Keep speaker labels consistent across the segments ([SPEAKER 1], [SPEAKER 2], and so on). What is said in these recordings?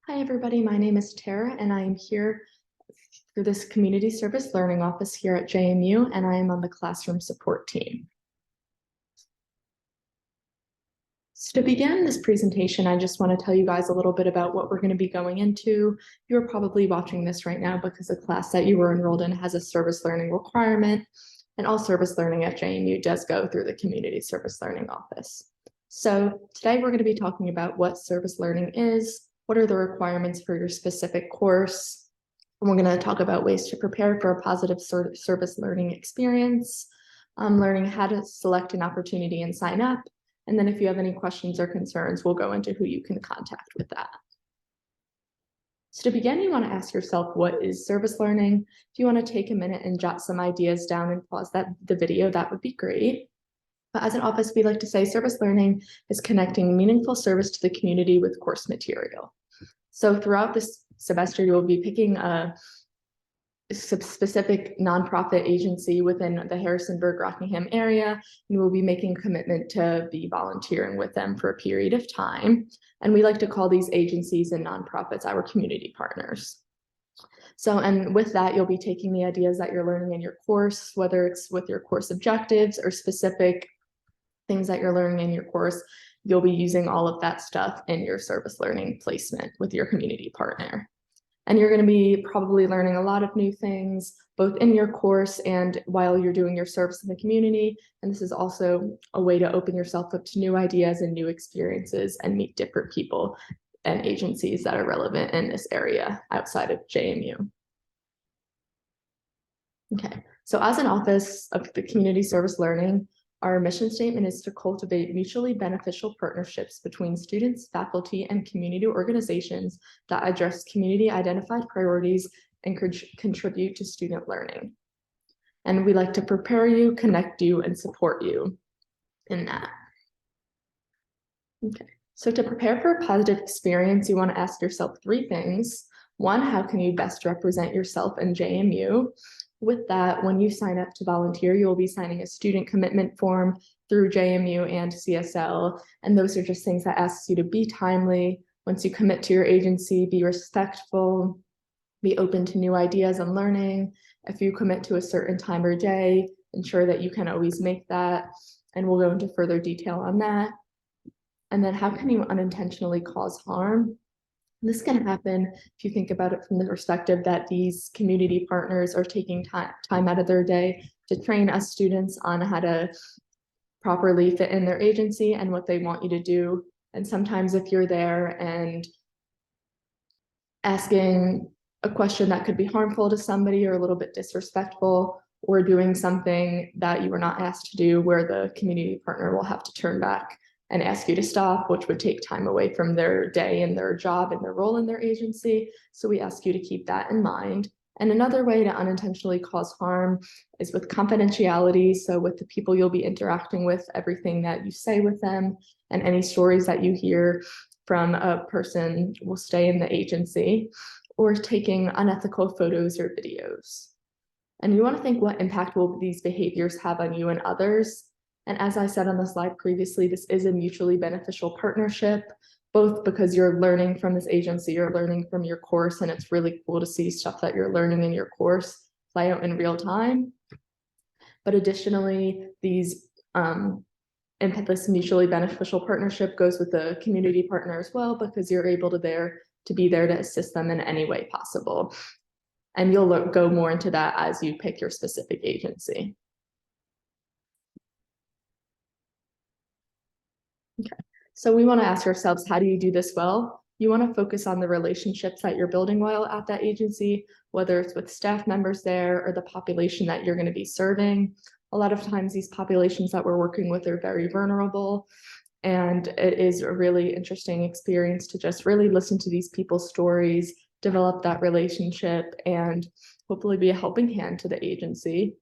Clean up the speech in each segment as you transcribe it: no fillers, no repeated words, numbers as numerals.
[SPEAKER 1] Hi, everybody. My name is Tara, and I am here for this Community Service Learning Office here at JMU, and I am on the classroom support team. So to begin this presentation, I just want to tell you guys a little bit about what we're going to be going into. You're probably watching this right now because the class that you were enrolled in has a service learning requirement, and all service learning at JMU does go through the Community Service Learning Office. So today we're going to be talking about what service learning is, what are the requirements for your specific course, and we're going to talk about ways to prepare for a positive service learning experience, learning how to select an opportunity and sign up. And then if you have any questions or concerns, we'll go into who you can contact with that. So to begin, you want to ask yourself, what is service learning? If you want to take a minute and jot some ideas down and pause the video, that would be great. But as an office, we like to say service learning is connecting meaningful service to the community with course material. So throughout this semester, you'll be picking a specific nonprofit agency within the Harrisonburg-Rockingham area, and we'll be making a commitment to be volunteering with them for a period of time. And we like to call these agencies and nonprofits our community partners. So, and with that, you'll be taking the ideas that you're learning in your course, whether it's with your course objectives or specific things that you're learning in your course, you'll be using all of that stuff in your service learning placement with your community partner. And you're going to be probably learning a lot of new things, both in your course and while you're doing your service in the community. And this is also a way to open yourself up to new ideas and new experiences and meet different people and agencies that are relevant in this area outside of JMU. Okay, so as an office of the Community Service Learning, our mission statement is to cultivate mutually beneficial partnerships between students, faculty, and community organizations that address community-identified priorities and contribute to student learning. And we like to prepare you, connect you, and support you in that. Okay, so to prepare for a positive experience, you want to ask yourself three things. One, how can you best represent yourself in JMU? With that, when you sign up to volunteer, you'll be signing a student commitment form through JMU and CSL. And those are just things that asks you to be timely. Once you commit to your agency, be respectful, be open to new ideas and learning. If you commit to a certain time or day, ensure that you can always make that. And we'll go into further detail on that. And then how can you unintentionally cause harm? This can happen if you think about it from the perspective that these community partners are taking time out of their day to train us students on how to properly fit in their agency and what they want you to do. And sometimes if you're there and asking a question that could be harmful to somebody or a little bit disrespectful, or doing something that you were not asked to do, where the community partner will have to turn back and ask you to stop, which would take time away from their day and their job and their role in their agency. So we ask you to keep that in mind. And another way to unintentionally cause harm is with confidentiality. So with the people you'll be interacting with, everything that you say with them and any stories that you hear from a person will stay in the agency, or taking unethical photos or videos. And you want to think, what impact will these behaviors have on you and others? And as I said on the slide previously, this is a mutually beneficial partnership, both because you're learning from this agency, you're learning from your course, and it's really cool to see stuff that you're learning in your course play out in real time. But additionally, this mutually beneficial partnership goes with the community partner as well, because you're able to be there to assist them in any way possible. And you'll go more into that as you pick your specific agency. Okay, so we want to ask ourselves, how do you do this well? You want to focus on the relationships that you're building while at that agency, whether it's with staff members there or the population that you're going to be serving. A lot of times these populations that we're working with are very vulnerable, and it is a really interesting experience to just really listen to these people's stories, develop that relationship, and hopefully be a helping hand to the agency.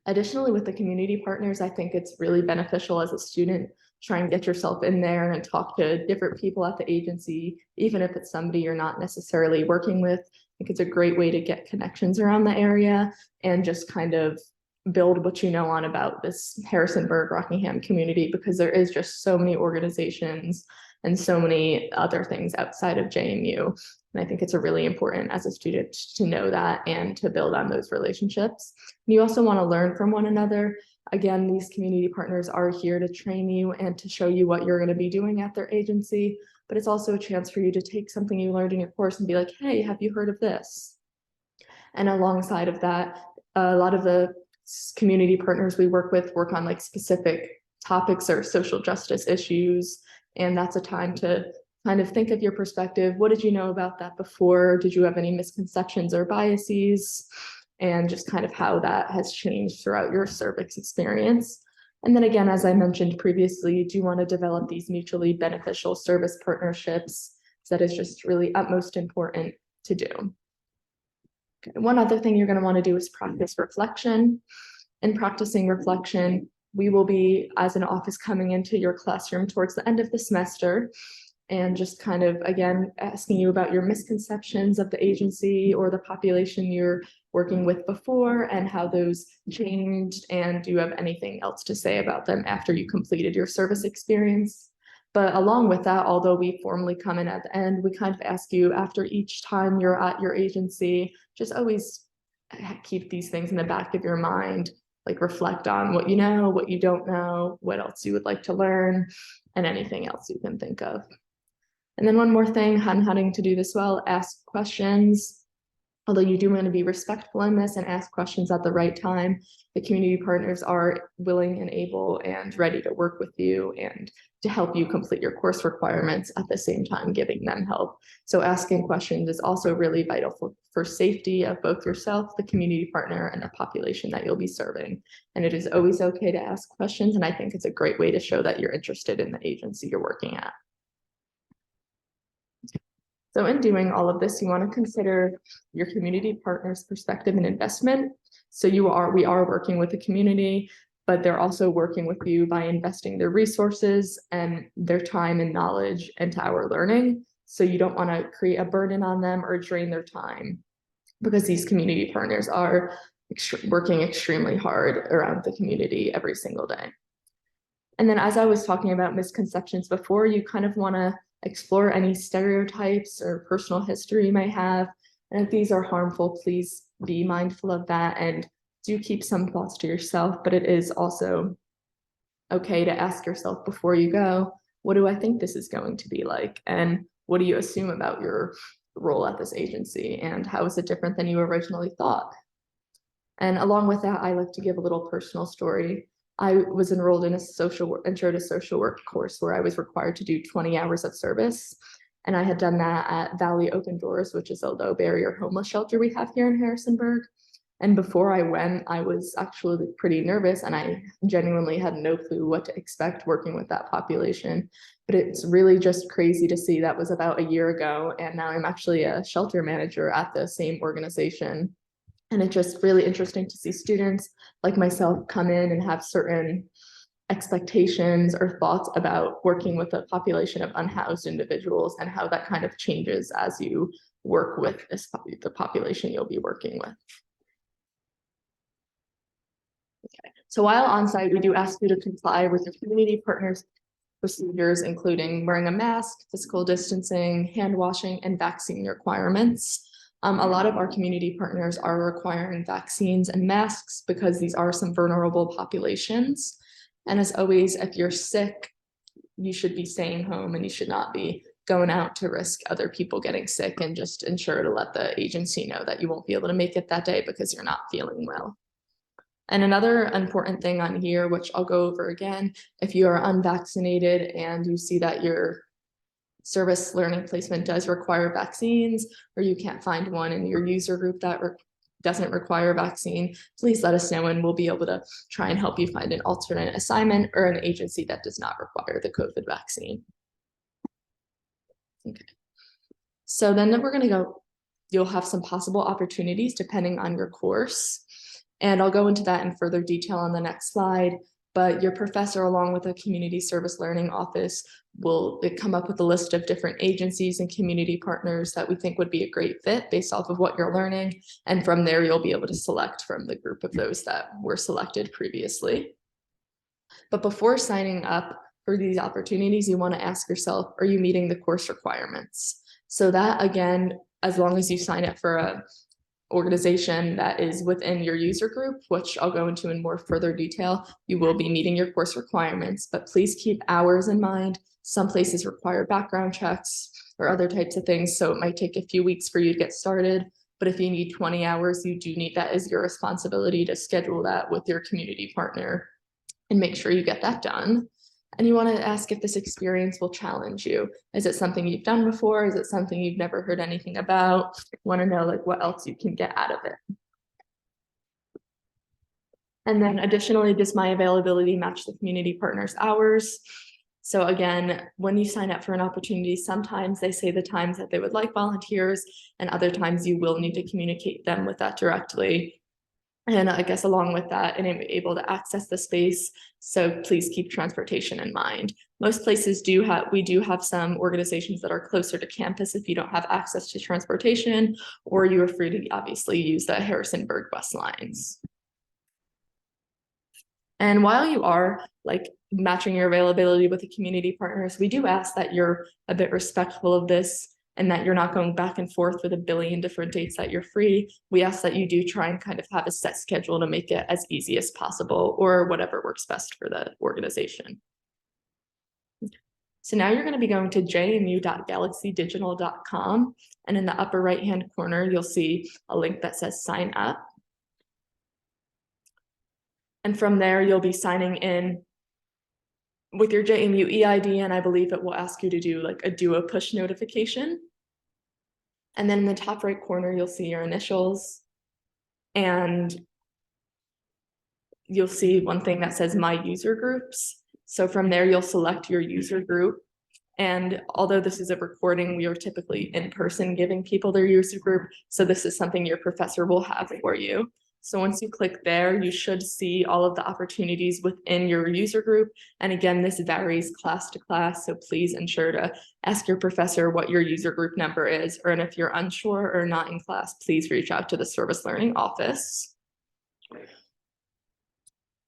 [SPEAKER 1] Additionally, with the community partners, I think it's really beneficial as a student, try and get yourself in there and talk to different people at the agency, even if it's somebody you're not necessarily working with. I think it's a great way to get connections around the area and just kind of build what you know on about this Harrisonburg Rockingham community, because there is just so many organizations and so many other things outside of JMU. And I think it's really important as a student to know that and to build on those relationships. And you also want to learn from one another. Again, these community partners are here to train you and to show you what you're going to be doing at their agency, but it's also a chance for you to take something you learned in your course and be like, hey, have you heard of this? And alongside of that, a lot of the community partners we work with work on like specific topics or social justice issues. And that's a time to kind of think of your perspective. What did you know about that before? Did you have any misconceptions or biases? And just kind of how that has changed throughout your cervix experience. And then again, as I mentioned previously, you do want to develop these mutually beneficial service partnerships. So that is just really utmost important to do. Okay. One other thing you're going to want to do is practice reflection. In practicing reflection, we will be, as an office, coming into your classroom towards the end of the semester and just kind of, again, asking you about your misconceptions of the agency or the population you're working with before and how those changed, and do you have anything else to say about them after you completed your service experience. But along with that, although we formally come in at the end, we kind of ask you after each time you're at your agency, just always keep these things in the back of your mind, like reflect on what you know, what you don't know, what else you would like to learn, and anything else you can think of. And then one more thing on how to do this well, ask questions. Although you do want to be respectful in this and ask questions at the right time, the community partners are willing and able and ready to work with you and to help you complete your course requirements at the same time giving them help. So asking questions is also really vital for safety of both yourself, the community partner, and the population that you'll be serving. And it is always okay to ask questions, and I think it's a great way to show that you're interested in the agency you're working at. So in doing all of this, you want to consider your community partner's perspective and investment. So we are working with the community, but they're also working with you by investing their resources and their time and knowledge into our learning. So you don't want to create a burden on them or drain their time, because these community partners are working extremely hard around the community every single day. And then, as I was talking about misconceptions before, you kind of want to explore any stereotypes or personal history you may have. And if these are harmful, please be mindful of that and do keep some thoughts to yourself. But it is also okay to ask yourself before you go, what do I think this is going to be like? And what do you assume about your role at this agency? And how is it different than you originally thought? And along with that, I like to give a little personal story. I was enrolled in a intro to social work course where I was required to do 20 hours of service. And I had done that at Valley Open Doors, which is a low barrier homeless shelter we have here in Harrisonburg. And before I went, I was actually pretty nervous, and I genuinely had no clue what to expect working with that population. But it's really just crazy to see that was about a year ago. And now I'm actually a shelter manager at the same organization. And it's just really interesting to see students like myself come in and have certain expectations or thoughts about working with a population of unhoused individuals and how that kind of changes as you work with the population you'll be working with. Okay. So while on site, we do ask you to comply with your community partners' procedures, including wearing a mask, physical distancing, hand washing, and vaccine requirements. A lot of our community partners are requiring vaccines and masks because these are some vulnerable populations. And as always, if you're sick, you should be staying home and you should not be going out to risk other people getting sick, and just ensure to let the agency know that you won't be able to make it that day because you're not feeling well. And another important thing on here, which I'll go over again, if you are unvaccinated and you see that your service learning placement does require vaccines, or you can't find one in your user group that doesn't require a vaccine, please let us know and we'll be able to try and help you find an alternate assignment or an agency that does not require the COVID vaccine. Okay. So then we're going to go, you'll have some possible opportunities depending on your course. And I'll go into that in further detail on the next slide. But your professor, along with a community service learning office, will come up with a list of different agencies and community partners that we think would be a great fit based off of what you're learning. And from there, you'll be able to select from the group of those that were selected previously. But before signing up for these opportunities, you want to ask yourself, are you meeting the course requirements? So that, again, as long as you sign up for a organization that is within your user group, which I'll go into in more further detail, you will be meeting your course requirements, but please keep hours in mind. Some places require background checks or other types of things, so it might take a few weeks for you to get started. But if you need 20 hours, you do need that as your responsibility to schedule that with your community partner and make sure you get that done. And you want to ask if this experience will challenge you. Is it something you've done before? Is it something you've never heard anything about? You want to know like what else you can get out of it. And then additionally, does my availability match the community partner's hours? So again, when you sign up for an opportunity, sometimes they say the times that they would like volunteers, and other times you will need to communicate them with that directly. And I guess along with that, and able to access the space. So please keep transportation in mind. Most places we do have some organizations that are closer to campus if you don't have access to transportation, or you are free to obviously use the Harrisonburg bus lines. And while you are like matching your availability with the community partners, we do ask that you're a bit respectful of this and that you're not going back and forth with a billion different dates that you're free. We ask that you do try and kind of have a set schedule to make it as easy as possible, or whatever works best for the organization. So now you're going to be going to jmu.galaxydigital.com, and in the upper right-hand corner, you'll see a link that says sign up. And from there, you'll be signing in with your JMU EID, and I believe it will ask you to do like a push notification. And then in the top right corner, you'll see your initials, and you'll see one thing that says my user groups. So from there, you'll select your user group. And although this is a recording, we are typically in person giving people their user group. So this is something your professor will have for you. So once you click there, you should see all of the opportunities within your user group. And again, this varies class to class, so please ensure to ask your professor what your user group number is, or and if you're unsure or not in class, please reach out to the service learning office.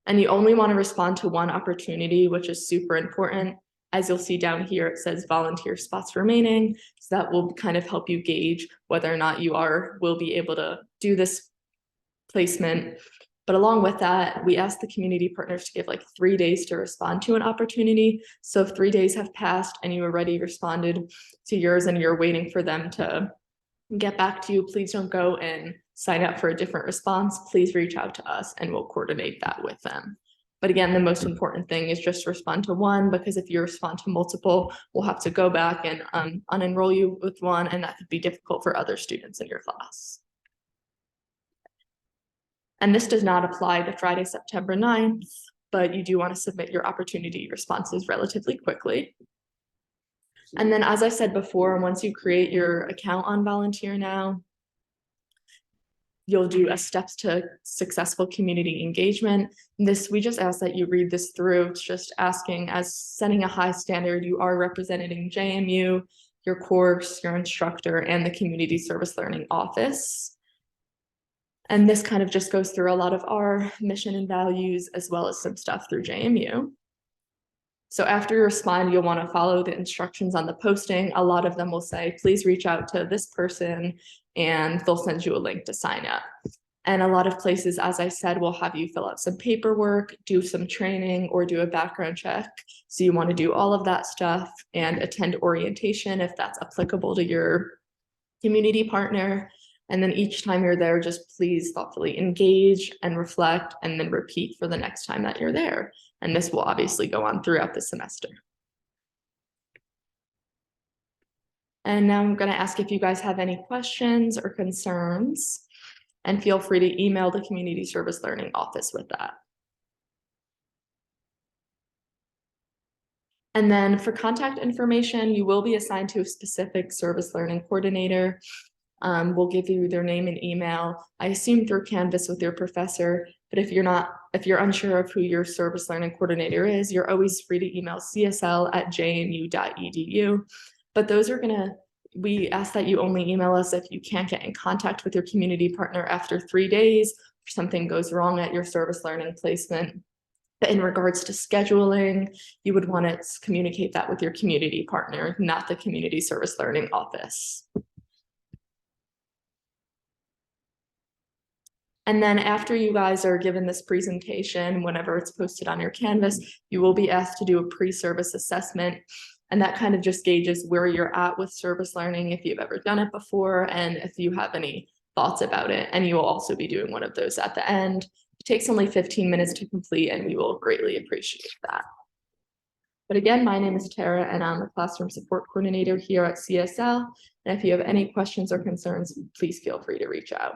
[SPEAKER 1] And you only want to respond to one opportunity, which is super important. As you'll see down here, it says volunteer spots remaining. So that will kind of help you gauge whether or not you will be able to do this placement. But along with that, we ask the community partners to give like 3 days to respond to an opportunity. So if 3 days have passed and you already responded to yours and you're waiting for them to get back to you, please don't go and sign up for a different response. Please reach out to us and we'll coordinate that with them. But again, the most important thing is just respond to one, because if you respond to multiple, we'll have to go back and unenroll you with one, and that could be difficult for other students in your class. And this does not apply to Friday, September 9th, but you do want to submit your opportunity responses relatively quickly. And then, as I said before, once you create your account on Volunteer Now, you'll do a steps to successful community engagement. We just ask that you read this through. It's just asking, as setting a high standard, you are representing JMU, your course, your instructor, and the community service learning office. And this kind of just goes through a lot of our mission and values, as well as some stuff through JMU. So after you respond, you'll want to follow the instructions on the posting. A lot of them will say, please reach out to this person, and they'll send you a link to sign up. And a lot of places, as I said, will have you fill out some paperwork, do some training, or do a background check. So you want to do all of that stuff and attend orientation if that's applicable to your community partner. And then each time you're there, just please thoughtfully engage and reflect, and then repeat for the next time that you're there. And this will obviously go on throughout the semester. And now I'm going to ask if you guys have any questions or concerns, and feel free to email the Community Service Learning Office with that. And then for contact information, you will be assigned to a specific service learning coordinator. We'll give you their name and email, I assume through Canvas with your professor, but if you're unsure of who your service learning coordinator is, you're always free to email csl@jmu.edu. But we ask that you only email us if you can't get in contact with your community partner after 3 days, or something goes wrong at your service learning placement. But in regards to scheduling, you would want to communicate that with your community partner, not the community service learning office. And then after you guys are given this presentation, whenever it's posted on your Canvas, you will be asked to do a pre-service assessment. And that kind of just gauges where you're at with service learning, if you've ever done it before, and if you have any thoughts about it. And you will also be doing one of those at the end. It takes only 15 minutes to complete, and we will greatly appreciate that. But again, my name is Tara, and I'm the classroom support coordinator here at CSL. And if you have any questions or concerns, please feel free to reach out.